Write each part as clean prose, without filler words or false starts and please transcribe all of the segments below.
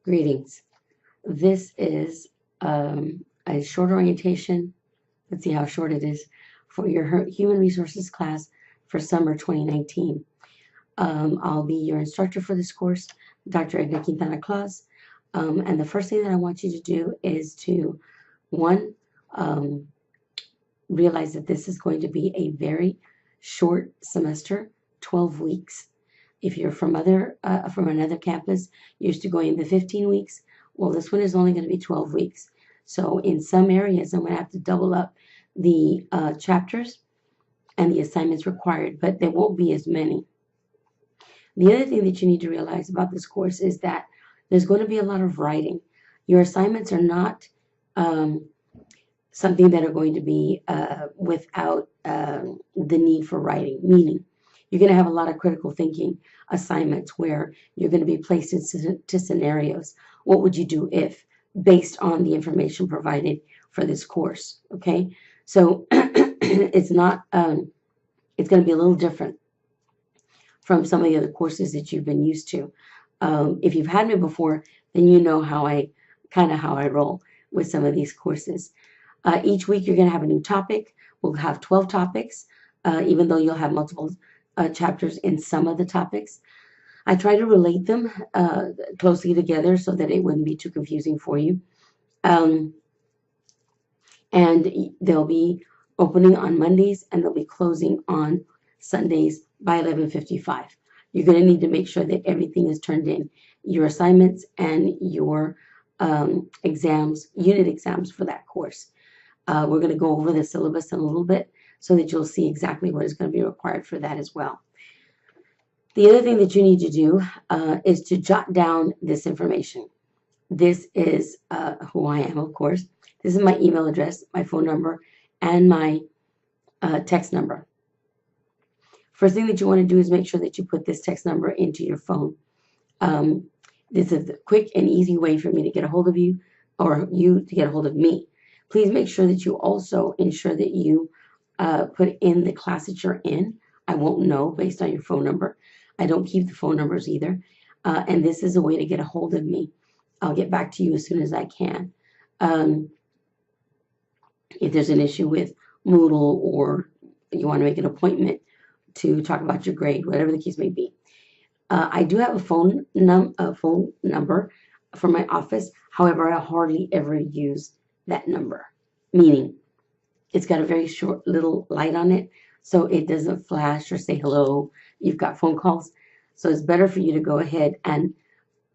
Greetings. This is a short orientation. Let's see how short it is for your Human Resources class for summer 2019. I'll be your instructor for this course, Dr. Edna Quintana Claus. And the first thing that I want you to do is to, one, um, realize that this is going to be a very short semester, 12 weeks. If you're from another campus, used to going the 15 weeks, well, this one is only going to be 12 weeks. So in some areas, I'm going to have to double up the chapters and the assignments required, but there won't be as many. The other thing that you need to realize about this course is that there's going to be a lot of writing. Your assignments are not something that are going to be without the need for writing, meaning you're going to have a lot of critical thinking assignments where you're going to be placed into scenarios. What would you do if, based on the information provided for this course? Okay, so it's not, it's going to be a little different from some of the other courses that you've been used to. If you've had me before, then you know how I roll with some of these courses. Each week you're going to have a new topic. We'll have 12 topics, even though you'll have multiple chapters in some of the topics. I try to relate them closely together so that it wouldn't be too confusing for you. And they'll be opening on Mondays and they'll be closing on Sundays by 11:55. You're going to need to make sure that everything is turned in, your assignments and your exams, unit exams for that course. We're going to go over the syllabus in a little bit so that you'll see exactly what is going to be required for that as well. The other thing that you need to do is to jot down this information. This is who I am, of course. This is my email address, my phone number, and my text number. First thing that you want to do is make sure that you put this text number into your phone. This is the quick and easy way for me to get a hold of you, or you to get a hold of me. Please make sure that you also ensure that you put in the class that you're in. I won't know based on your phone number. I don't keep the phone numbers either. And this is a way to get a hold of me. I'll get back to you as soon as I can. If there's an issue with Moodle or you want to make an appointment to talk about your grade, whatever the case may be. I do have a phone number for my office. However, I hardly ever use that number, meaning it's got a very short little light on it, so it doesn't flash or say hello. You've got phone calls, so it's better for you to go ahead and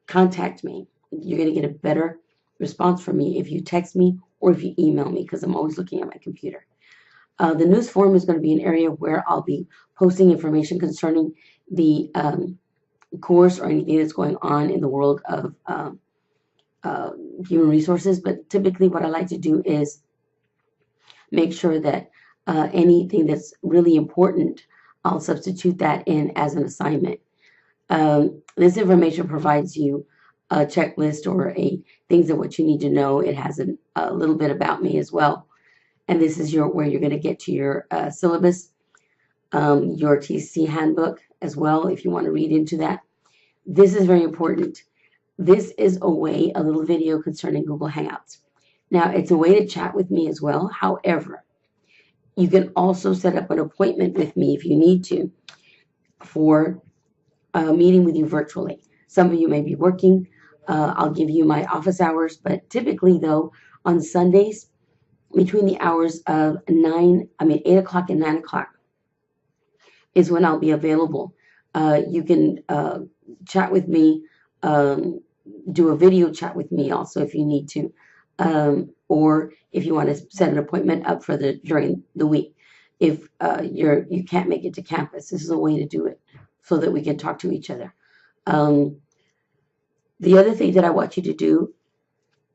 contact me. You're going to get a better response from me if you text me or if you email me, because I'm always looking at my computer. The news forum is going to be an area where I'll be posting information concerning the course or anything that's going on in the world of human resources. But typically what I like to do is make sure that anything that's really important, I'll substitute that in as an assignment. This information provides you a checklist or things of what you need to know. It has a little bit about me as well. And this is where you're going to get to your syllabus, your TC handbook as well, if you want to read into that. This is very important. This is a little video concerning Google Hangouts. Now, it's a way to chat with me as well. However, you can also set up an appointment with me if you need to for a meeting with you virtually. Some of you may be working. I'll give you my office hours, but typically, though, on Sundays, between the hours of 8 o'clock and 9 o'clock is when I'll be available. You can chat with me, do a video chat with me also if you need to, or if you want to set an appointment up for during the week. If you can't make it to campus, this is a way to do it so that we can talk to each other. The other thing that I want you to do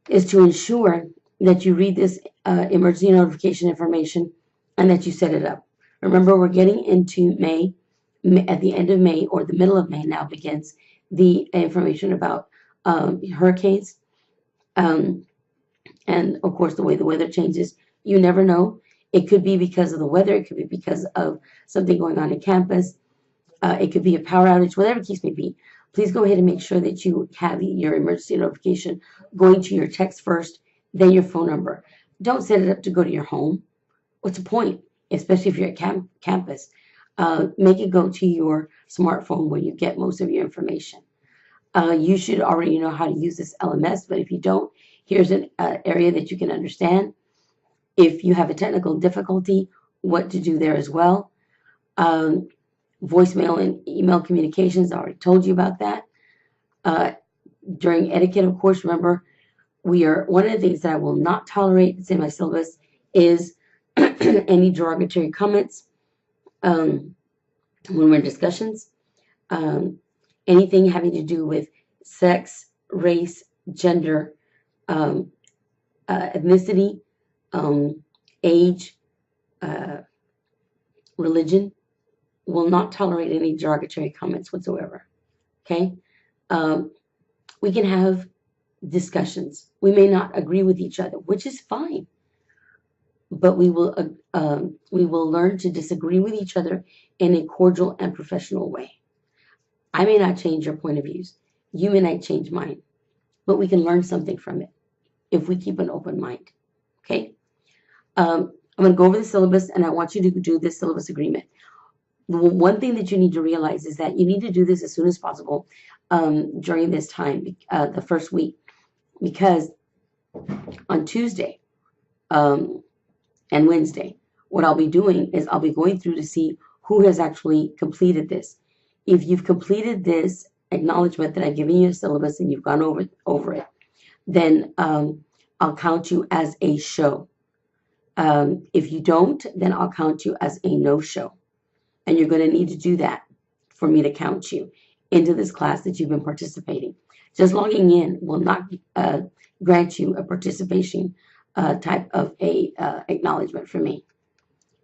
is to ensure that you read this emergency notification information and that you set it up. Remember, we're getting into May. At the end of May or the middle of May now begins the information about hurricanes. And of course, the way the weather changes, you never know. It could be because of the weather. It could be because of something going on in campus. It could be a power outage, whatever the case may be. please go ahead and make sure that you have your emergency notification going to your text first, then your phone number. Don't set it up to go to your home. What's the point? Especially if you're at campus. Make it go to your smartphone where you get most of your information. You should already know how to use this LMS, but if you don't, here's an area that you can understand. If you have a technical difficulty, what to do there as well. Voicemail and email communications, I already told you about that. During etiquette, of course, remember, one of the things that I will not tolerate, it's in my syllabus, is any derogatory comments when we're in discussions. Anything having to do with sex, race, gender, ethnicity, age, religion, will not tolerate any derogatory comments whatsoever. Okay? We can have discussions. We may not agree with each other, which is fine. But we will learn to disagree with each other in a cordial and professional way. I may not change your point of views. You may not change mine. But we can learn something from it if we keep an open mind. Okay? I'm going to go over the syllabus, and I want you to do this syllabus agreement. One thing that you need to realize is that you need to do this as soon as possible during this time, the first week, because on Tuesday and Wednesday, what I'll be doing is I'll be going through to see who has actually completed this. If you've completed this acknowledgement that I've given you a syllabus and you've gone over it, then I'll count you as a show. If you don't, then I'll count you as a no-show. And you're going to need to do that for me to count you into this class that you've been participating. Just logging in will not grant you a participation type of a acknowledgement from me.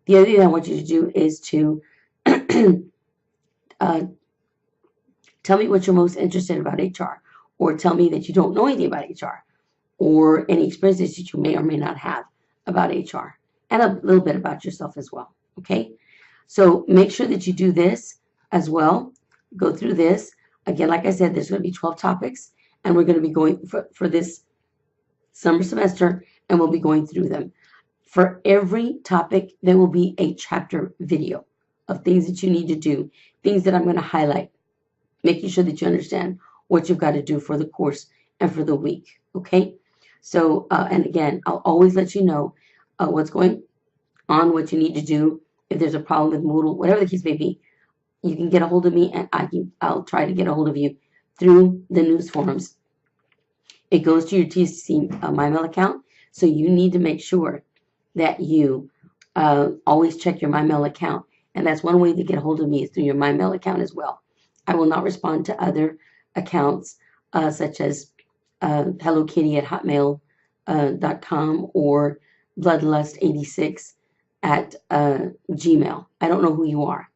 The other thing I want you to do is to tell me what you're most interested in about HR, or tell me that you don't know anything about HR, or any experiences that you may or may not have about HR, and a little bit about yourself as well. Okay? So make sure that you do this as well. Go through this. Again, like I said, there's going to be 12 topics, and we're going to be going for this summer semester, and we'll be going through them. For every topic, there will be a chapter video of things that you need to do, things that I'm going to highlight, making sure that you understand what you've got to do for the course and for the week. Okay? So, and again, I'll always let you know what's going on, what you need to do. If there's a problem with Moodle, whatever the case may be, you can get a hold of me, and I'll try to get a hold of you through the news forums. It goes to your TCC MyMail account, so you need to make sure that you always check your MyMail account, and that's one way to get a hold of me is through your MyMail account as well. I will not respond to other accounts such as hellokitty@hotmail.com or bloodlust86@Gmail. I don't know who you are.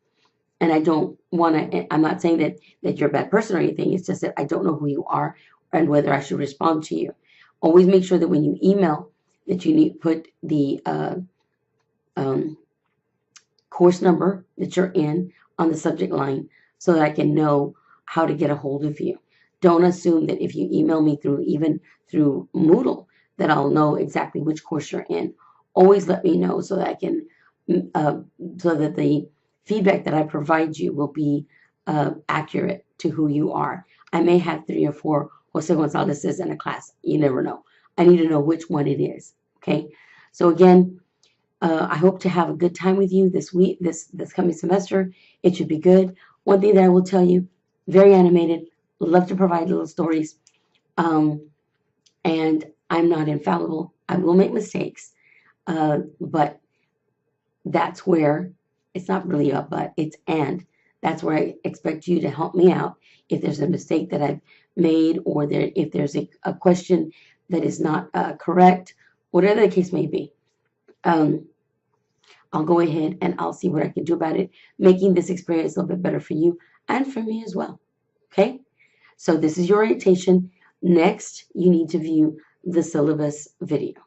And I don't want to, I'm not saying that you're a bad person or anything. It's just that I don't know who you are and whether I should respond to you. Always make sure that when you email that you need put the course number that you're in on the subject line so that I can know how to get a hold of you. Don't assume that if you email me even through Moodle that I'll know exactly which course you're in. Always let me know so that I can, so that the feedback that I provide you will be accurate to who you are. I may have 3 or 4 Jose Gonzalez's in a class. You never know. I need to know which one it is. Okay. So again, I hope to have a good time with you this week, this coming semester. It should be good. One thing that I will tell you, very animated. Love to provide little stories. And I'm not infallible. I will make mistakes. But that's where, it's not really a but, it's and. That's where I expect you to help me out if there's a mistake that I've made, or if there's a question that is not correct, whatever the case may be. I'll go ahead and I'll see what I can do about it, making this experience a little bit better for you and for me as well. Okay? So this is your orientation. Next, you need to view the syllabus video.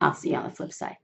I'll see you on the flip side.